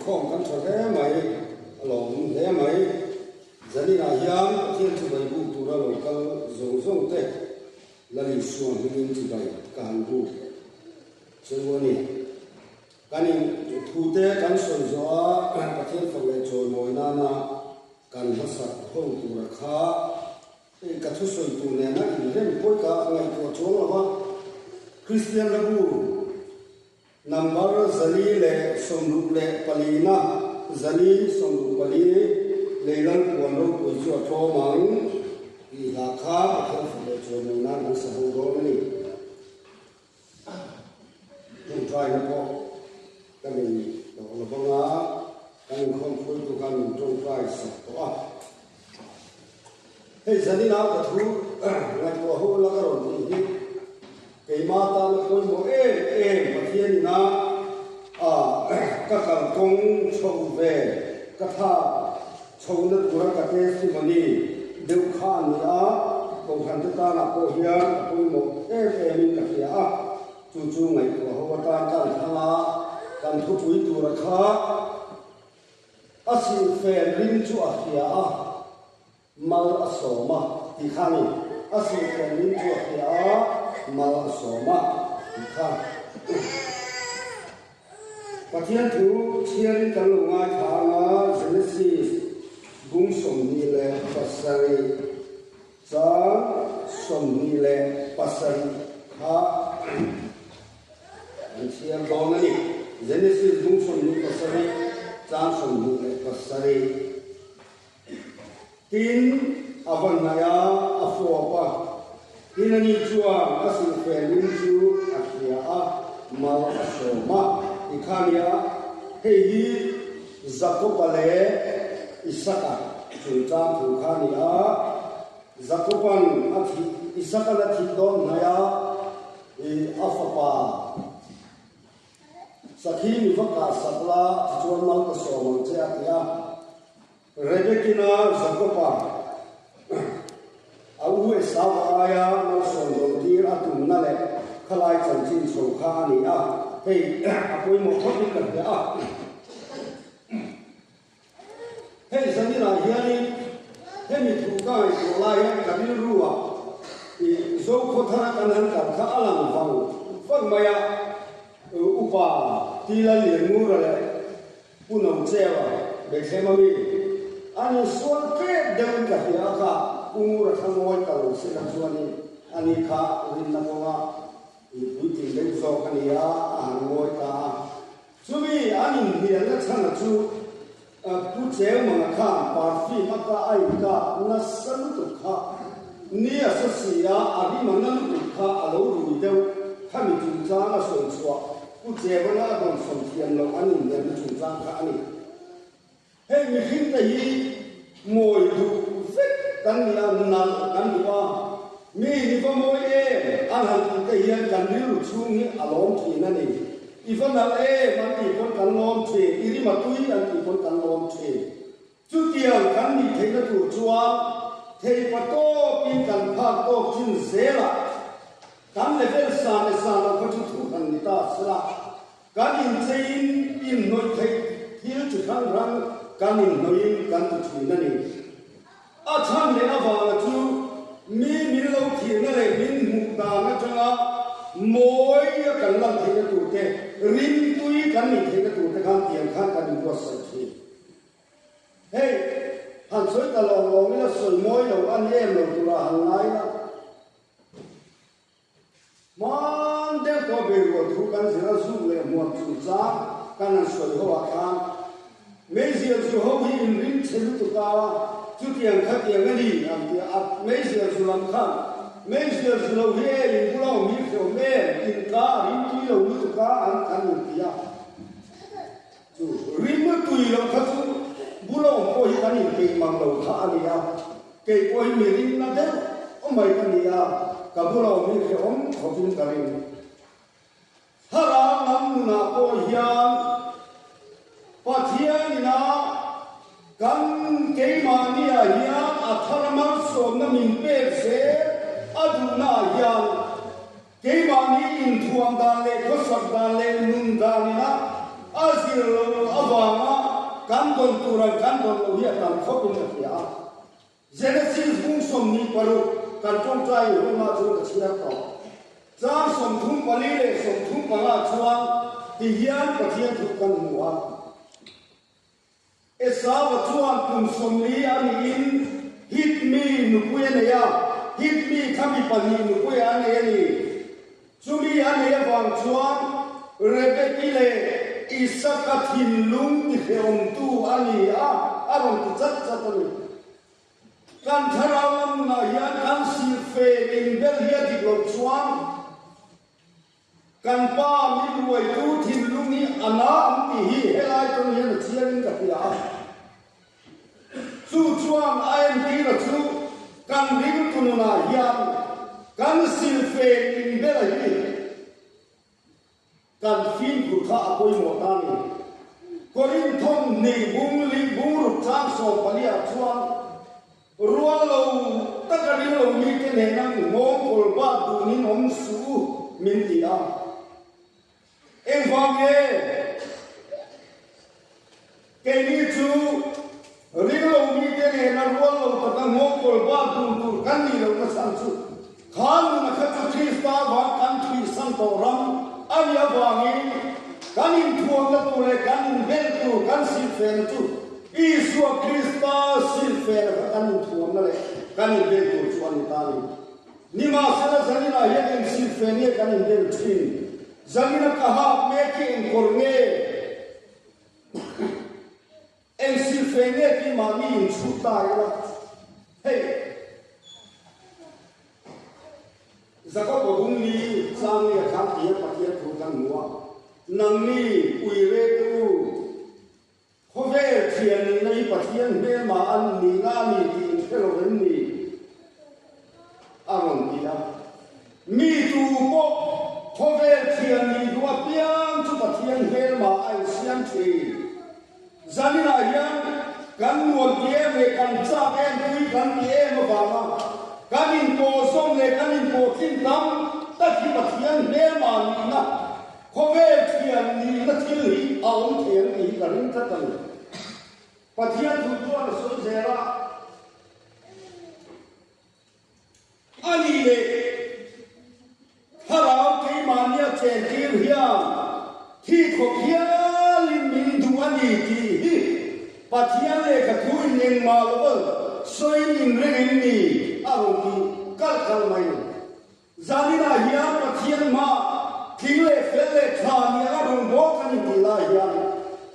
không căn cho thế mày lòng thế mày dân đi là hiếm thiên chủ bảy vụ tụ ra lòng căn giống giống thế là lịch sử hình như bảy cán bộ chân này cái này thu tế căn soi gió cái thiên phong lệ trôi mồi na căn hết sạch không tụ ra khá cái thu soi tụ này nó in bôi cả ngày của chỗ là Christian là bu number zali le somru le palina zali somru pali le lang kuan ro ku chu tho mang i la kha ka le chu na na sa ho ro ni chúng trai nó có cái mình đó là bông á cái mình không phơi tụ cái mình trông trai sạch đó thế giờ đi nào cái thứ ngày của hôm là cái rồi thì cái mà ta nó coi một mà thiên na các càng công sâu về các tha sâu nó của các cái gì mà đi đều khá nữa công hành ta là cô hiền coi một mình cái gì chú ngày của hôm ta càng thăng càng thu chuối tu ra khá asi phê linh chu kia mal asoma thì khani asi phê linh chu kia mal asoma thì khani Pathian thu chiên kan lu ngai thanga Genesis bung som ni le pasari sa som ni le pasari ha an chian do na ni Genesis bung som ni pasari sa som ni le pasari tin avan naya afopa tin ani chua asu fe lin chu akia mal asoma Ikania hei Zakopale Isaka Junta Tukania Zakopan ati Isaka la tidon naya afapa Sakhi mivaka sakla chuan mal ka somang che atia Rebekina Zakopa au esawaya mal sondom dir atum nale khalai chanchin chokha ni hey apoi mo thot ni kan hey zani la hiani hey mi thu ka ko la ya ka ni ruwa zo ko thara kan han ka kha alam vang fang maya upa tila li mu ra le punom chewa be sema mi ani suan ke de ka ya ka umura thangoi ka lo se na suani ani kha rin na mo Putin lên do cái này ngồi ta Sumi anh hiện là chăng là chú chế mà khám bà phi mà cả ai cả nó sân tục khá nia sẽ xì đi mà nó tục khá lâu rồi đâu khám mình chúng ta là sồn xóa chế mà nó còn sồn tiền lâu anh hiện là chúng ta khá này hey mình khi thấy ngồi đủ phết cái này nằm cái này mi có môi anh hẳn cái hiện cần lưu chung ní alom thì nè nè ifan là mà thì con cần lom thì đi mà túi anh thì con cần lom thì chú tiền cần đi thấy nó chủ chua thấy mà to pin cần phá to chín dễ là cần là phải san là có chú thủ cần người ta sẽ là cần in thấy in nói thấy thiếu chú khăn răng cần in nói cần chú nè nè chăm này nó vào chú mi lâu thì nó lại min mục đà nó cho mỗi cái lần thì cái tụt thế rin túi cái mình thì cái tụt thế khăn tiền khăn cái mình có sợi thì hey hàng suối ta lòng cái là sợi môi đầu anh em đầu tụi là hàng ngày đó món đeo có bề của thu cái gì đó giúp lại một chủ giá cái là sợi hoa khăn mấy giờ chú hậu hin rin trên tụi ta chú tiền khác tiền cái gì mấy giờ chú làm khăn mấy giờ chú lâu hết thì bố lâu mi kiểu mẹ tiền cá rin túi lâu mi tụi cá ăn được gì chú rin mất túi lâu khác chú bố lâu có gì cái gì mang lâu khá đi cái coi mi rin nó thế ông mày cái gì cả bố lâu mi kiểu ông khó chung cái rin hà ra nằm na có hiền phát hiện na kan ke mania ya atharma som na min pe se aduna ya ke mani in thuam dan le ko sak dan le nun dan na silo avanga kan don tura kan don lo ya tam khopin ya Genesis bung som ni paru kan tong trai ho ma chu ka chia to cha som thum pali le som thum pala chuang ti hian pathian thu kan muwa esa wa chuan kum som ni ani in hit me nu puya ne ya hit me khami pani nu puya ne ni chumi ane ya wang chuan rebekile isaka thin lung ti heom tu ani a aron tu chat chat ani kan tharam na ya kan si fe in bel ya di lo chuan kan pa mi ruai tu thin lung ni ana am ti hi helai ton hian chian ka pia chu chuan ai ti ra chu kan ring tu na ya kan sil fe in bel hi kan fin ku kha apoi mo ta ni korin thon nei bung li bung ru chang so palia chuan rual lo takari lo mi ke ne nang mo kol ba du ni nom su min ti a en vange ke ni chu ri lo mi ke ne na rual lo ta mo kol ba du kan ni lo na san chu khan na kha chu Krista ba kan thi san to ram ani awangi kanin thuang na tu le kanin bel tu kan sil fen tu Isu Krista sil fen kanin thuang na le kanin bel tu chuan ta ni ma sana zanina yen sil fen ye kanin bel thin zanina ka ha me ki en kornge en sil fen ye ki ma ni in chu ta ya hey Zakop bung ni sang ni kham ti patia thu kan nuwa nang ni uire tu khove thian ni nei pathian be ma an ni nga ni ti thelo ren ni aron dia mi tu po khove thian ni dua piang chu pathian be ma ai sian thi zanina yang kan nuwa ye me kan cha en tui kan ye ma ba ma kanin po som le kanin po tin tam ta ki pathian be ma ni na khove thian ni na thil hi aum thian ni karin ta tan pathian thu to na so zera ani le harau ke mania chen tir hiam thi kho khia lin min du ani ti hi pathian le ka thu nin ma lo soi min ren ni aron ki kal kal mai zanina hiam pathian ma thile fele thani aron bo kan ti la hiam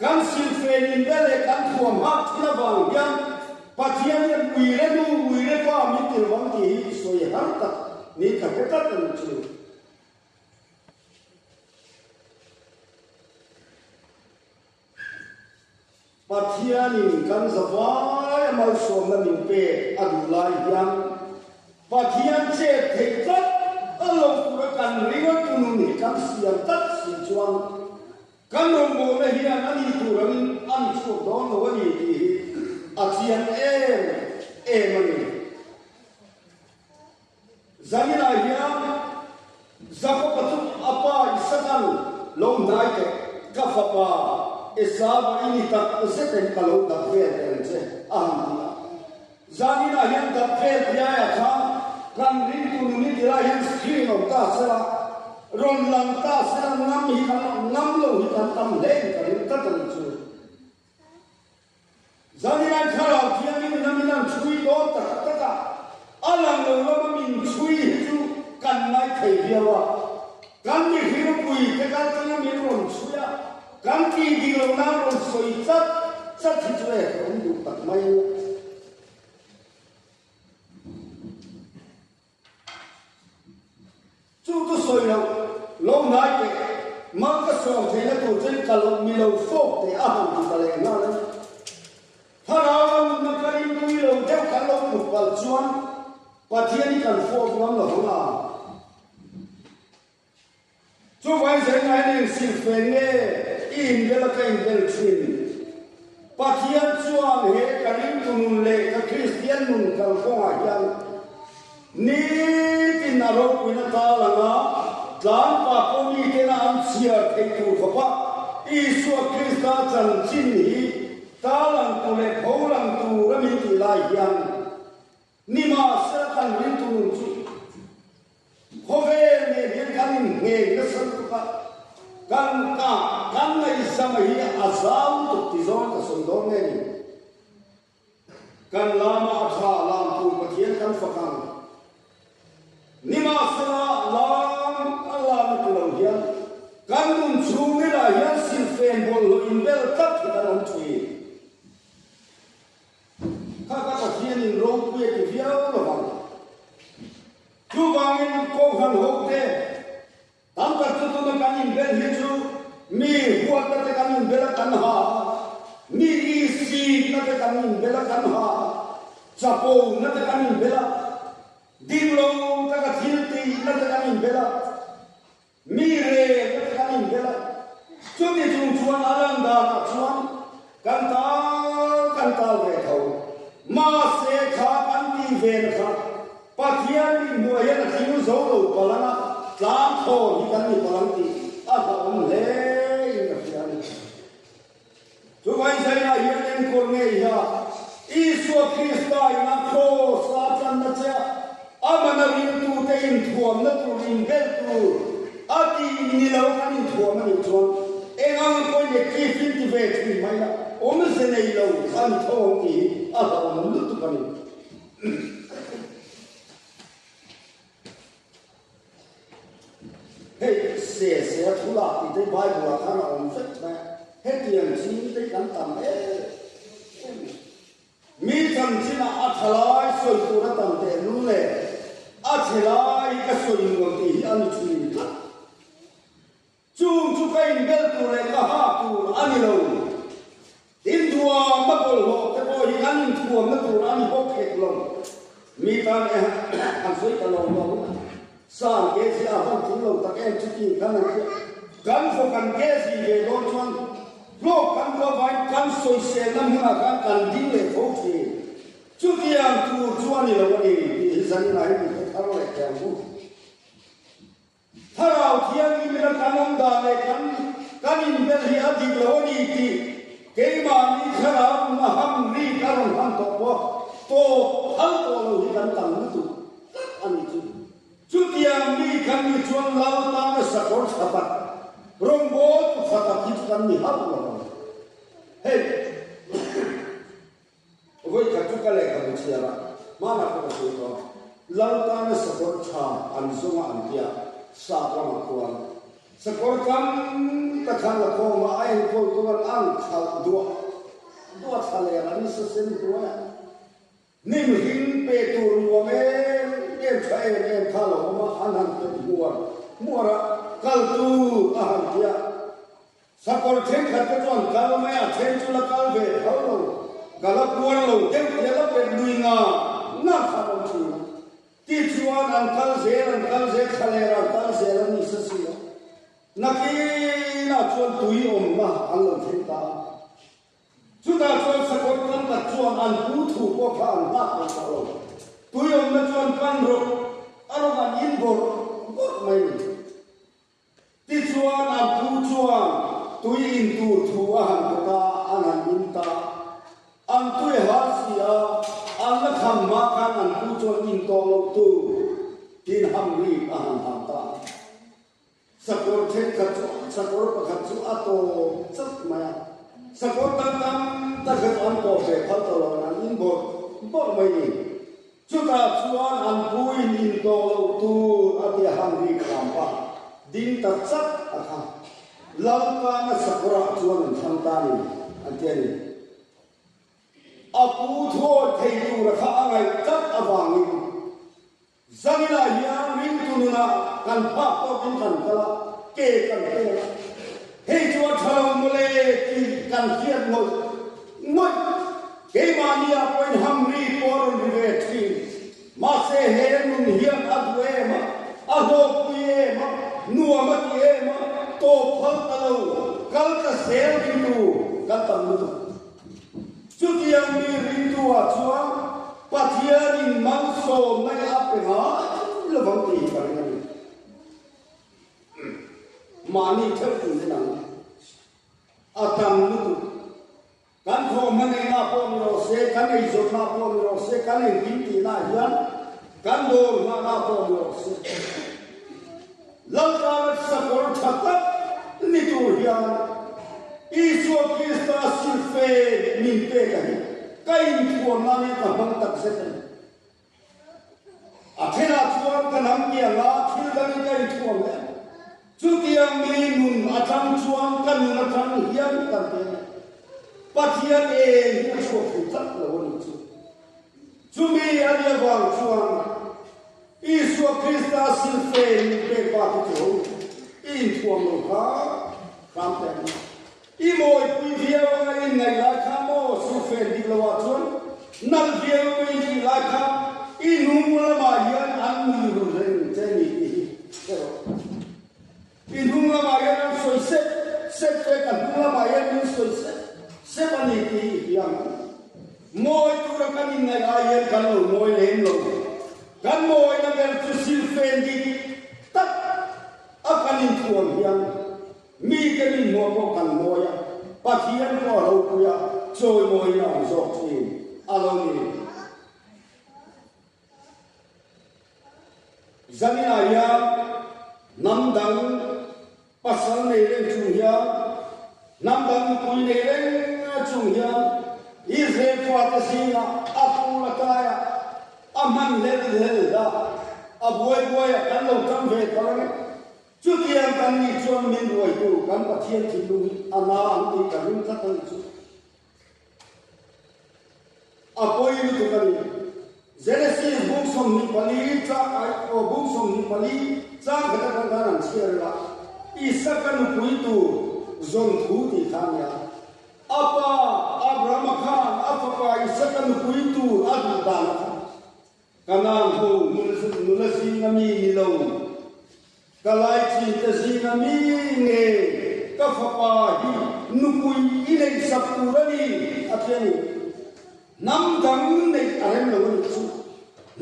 kan sil fenin bele kan thuam ha thila bang hiam pathian ye uire pa mi til wang ki soi har ta ni ka ka tan chu pathianin kan zawai mal som na min pe adu lai hiam pathian che thei tat alo pura kan ringa tunu ni kan siam tat si chuan kan rom mo na hian ani turan an chu don lo ni ti achian mani zamina hiam zako patu apa isakan long nai te ka fa pa esaba ini tak seten kalau da ver je ahmia zanina hian da ver ya ya tha kan rin tu ni dira hian screen of ta sala ron lang ta sala nam hi kan nam lo hi kan tam le ka rin ta tan chu zanina khara thian ni nam nam chui do ta ta ka alang lo lo min chui chu kan nai thei biawa kan ni hiru pui te kan tan mi ron chuya kan ki di lo na ron soi chat thi chue ron du tak mai chu tu soi lo nai te ma ka so the na tu chen ka lo mi lo fo te a han tu ta le na le haram na ka ri tu lo te ka lo mu pal chuan pathian ni kan fo nam lo na chu vai zen nai ni sil fen ne in bela ka in bel thin pathian chuan he karin tunun le ka Christian nun kal phong a yan ni tin na ro kuina ta langa dan pa ko mi ke na am sia ke tu ko pa isu Christ ta chẳng chín hi ta lang tu le phô lang tu ra mi ti lai hiền ni mà sẽ thành liên tu chu ho ve ne hiền kan nghe nó sân tu ka kan này sao mà hi azam tu ti zon ka soi don ne ni kan lama tha lam tu pathian kan fakang ni mà sẽ lam Allah tu lo hiền kan nun chu ne la hiền sin fen bol lo in bel tak ki kan on thui các thiên in râu quê thì phía là bằng chú bằng in cô hàng hộp thế tám cả chú tôi nó cần in bên hết chú mi huat nó sẽ cần in bên là cần hà mi isi nó sẽ cần in bên là cần hà chapo nó sẽ cần in bên là dim lâu các thiên ti nó sẽ cần in bên là mi re nó sẽ cần in bên là chú đi chung chuan alam đà chuan cần ta về thầu mà sẽ khá ăn đi về nữa bắt hiện đi mua hiện là thiếu dấu đầu bà lăng làm thôi đi cần đi bà lăng thì à bà ông lẽ như vậy anh chú anh thấy là hiện em còn nghe ya Isu Christa ina ko sa chan na cha amana rin tu te in thuam na tu rin bel tu ati ni lo kan in thuam ni chuan engam ko ne ki fin ti ve ti mai la om se nei lo san thong ki a om lu tu kan hey se thu la ti te bai bu la kan om set na he ti an chi te kan tam mi tam chi na a thalai soi tu ra tam te lu le a thalai ka soi ngom ti an chi ka chung chu kai bel tu le ka ha tu ani lo in tua ma bol ho te bo hi an tua ma tu ani bo ke lo mi tam an soi ka lo lo sang ke si a ban thu lo ta ke chi ki kan kan fo kan ke si ge lo chuan lo kan lo vai kan soi se nam huna kan ding le fo ki chu ki am tu chuan ni lo ni hi zan na hi ni tharo le ke mu tharau thiang ni me kan om da le kan in bel hi a dik lo ni ti ke ma ni tharau na ham ri karon han to po to hal to lo hi kan tam na tu ani chu chu ki am ni kan ni chuan lao ta na sakor thapat rombo tu fata kit kan ni ha lo hey oi ka tu ka le ka bu chia ba ma na ko su to lao ta na sakor cha an zuma an dia sa ka ma ko an sakor kam ta khan la ko ma ai ko to an khal dua thale ya ni sa sen dua ya ni mi hin pe tu ru me ye chai ne kha lo ma anan pe muara kal tu ahan dia sakor chen khat ka chon kal ma ya chen chu la kal ve hau lo gala puan lo tem ya la pe lui nga na kha lo chu ti chuan an kal ze khale ra kal ze la ni sa si na ki na chuan tui om ma an lo chen ta chu da chuan sakor kan ta chuan an pu thu ko kha an na ka lo tui om na chuan kan ro aro ban in bor mai ni ti chuan an pu chuan tui in tu thu a han ta an han in ta an tui ha sia an la kham ma khan an pu chuan in to lo tu tin ham ri a han ham ta sakor chen ka chu sakor pa kha chu a to chak ma sakor tam ta kha an to fe phal to lo an in bo mai ni chu ta chuan an pu in to lo tu a ti ham ri kham pa din ta chak a kha lau ka na sakura chuan an tham ta ni an te ni a pu tho thei tu ra kha ngai chak awang ni zamina ya ring tu na kan pha to kin kan kala ke kan te hei chuan thalo mole ki kan khiat mo moi ke ma ni a point ham ri por ri ve thi ma se he nun hiam adwe ma a ho pu ma nuwa ma ti ma to phal talo kal ka sel kindu kal tam nu chu ti ang mi rin tu a chuan pathian in mang so mai a pe ha lo bang ti pa ni mani thep tu ni nang atam nutu kan kho mane na po mi ro se kan ei zo na po mi ro se kan ei kim ti na hian kan do na po mi ro se lam ka sa kor thata ni tu hian isu Krista silfe min pe ka ni kain thuo na ni ka bang tak se ten athena chuan kan ham ki anga thil dan kai thuo le chu tiang mi nun atham chuan kan na thang hian kan pe pathian e ni chu thu tak lo ni chu mi alia wang chuan isu Krista silfe min pe pa tu in thuo lo ha kam pe i moi pui viau in ngai la khamo su fe di lo wa chon nal viau in la kham i nu mu la ma yan an mu ru ren te ni i nu la ma yan so se fe ka nu la ma yan so se pa ni ki yang moi tu ra kan in ngai la yan kan lo moi len lo kan moi na ber tu sil fe di tak akan in tuan yang mi ke ni mo ko kan moya pathian ko ro puya choi moi na zo thi alo ni zamina ya nam dang pasal nei len chung ya nam dang pui nei len chung ya Israel ko ta sina apu la kaya aman le da aboy boy kan lo kam ve kan chu tiang kan ni chuan min roi tu kan pathian thi lu ana an ti kan rin ta tan chu apoi ni tu kan Genesis book som ni pali cha ai o book som ni pali cha ga ta kan ran chiar la isakan pui tu zon thu ti khan ya apa Abraham khan apa pa isakan pui tu adu ta kanan ho mun si ngami ni lo kalai chi te sina mi nge ka fa hi nupui ile sapurani ateni nam dang nei arem lo ni chu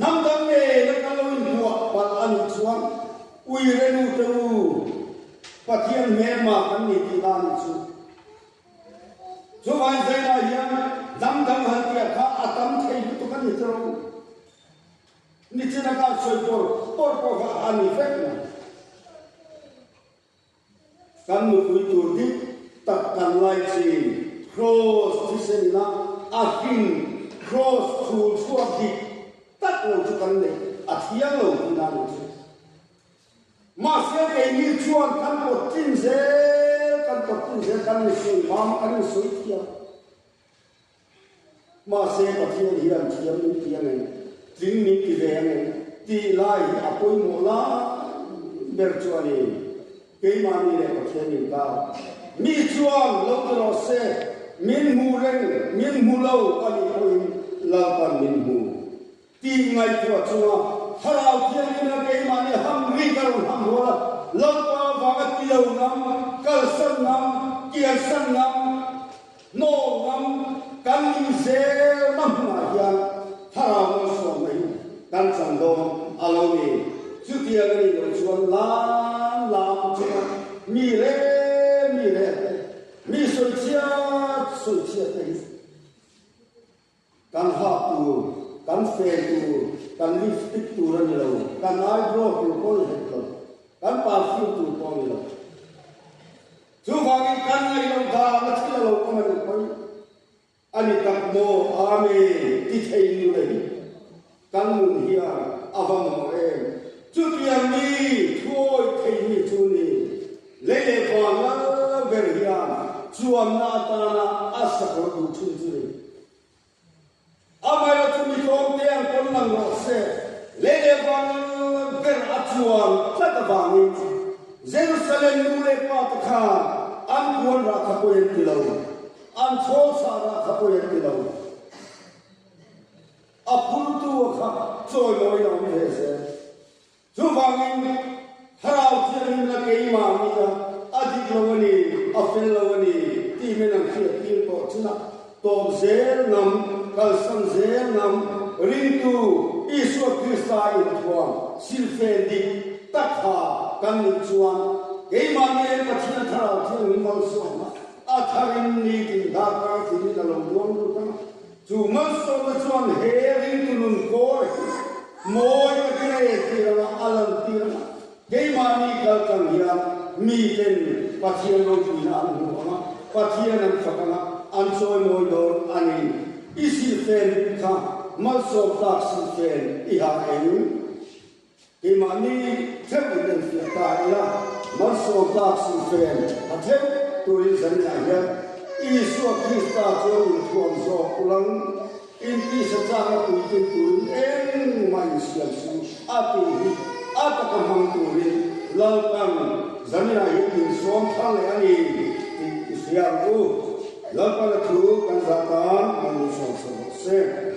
nam dang ne la ka lo ni wa pa an chuan ui re nu te u pathian me ma kan ni ti na ni chu vai sai na hian dam dam han ti kha atam thei tu kan ni tro ni china ka soi por ko ha ani fek na kan mu pui tu di tak kan lai chi cross ti sen na akin cross tu chuak di tak lo chu kan le athiang lo ti na ni ma se ke ni chuan kan ko tin se kan ni sui mam kan sui tia ma se pathian hian thiam ni tia ne tring ni ti ve ne ti lai apoi mo la ber chuani cái mà mi này có thể nhìn cao mi chuang lâu rồi sẽ miền mù lên miền mù lâu anh ơi lâu còn miền mù tìm ngày của chúng ta hào thiên là cái mà này ham ri cả ham hoa lâu qua và cái tiêu năm cơ sân năm kia sân năm nô năm căn dễ năm mà hiện hào nó xuống này căn sân đông alo mi trước kia cái này rồi chuan làm cho mi soi chia đấy kan hấp tu kan phê tu kan lipstick tu ra nhiều kan eyebrow tu con hết rồi kan perfume tu con nhiều chú vàng kan này long ta nó chỉ là lâu con mình coi anh tập mô ame đi thấy như vậy kan muốn hiểu avang em chú tiang mi thôi thấy như chú ni lấy vàng nó về hiền chuan na ta na asa ko du chu chu amai la tu mi tong tiang kon nang ro se le vàng ver a chuan ta ta vàng ni Jerusalem nu le pa ta kha an kuan ra kha ko yen ti lo an cho sa ra kha ko yen ti lo a pul tu kha choi moi na mi he se chu vàng ni harau thian la ke ma mi la adi lawani afel lawani ti menang khia ti ko chuna to zer nam kal san zer nam rintu isu Krista in tuam silfendi takha kan ni chuan ke ma ne pathina thara thing mal so ma a thari in ni tin da ka tin da lo duam tu ka chu ma so ma chuan he ring tu nun ko moi ka nei ti ra alam ti ra ke ma ni ka kan ya mi ten pathian lo tu na lu ma pathian an fa ka an choi moi do ani isi fen ka ma so ta si fen I ha en Imani evidence ta ila maso ta si fen athe tourism ya ya isu Krista jo tuam so ulang in ti sa cha ku tin turin en mai sia su ati ata ka ham turin lalpan zamina in som thang ani sia ru lalpan thu kan zatan man so se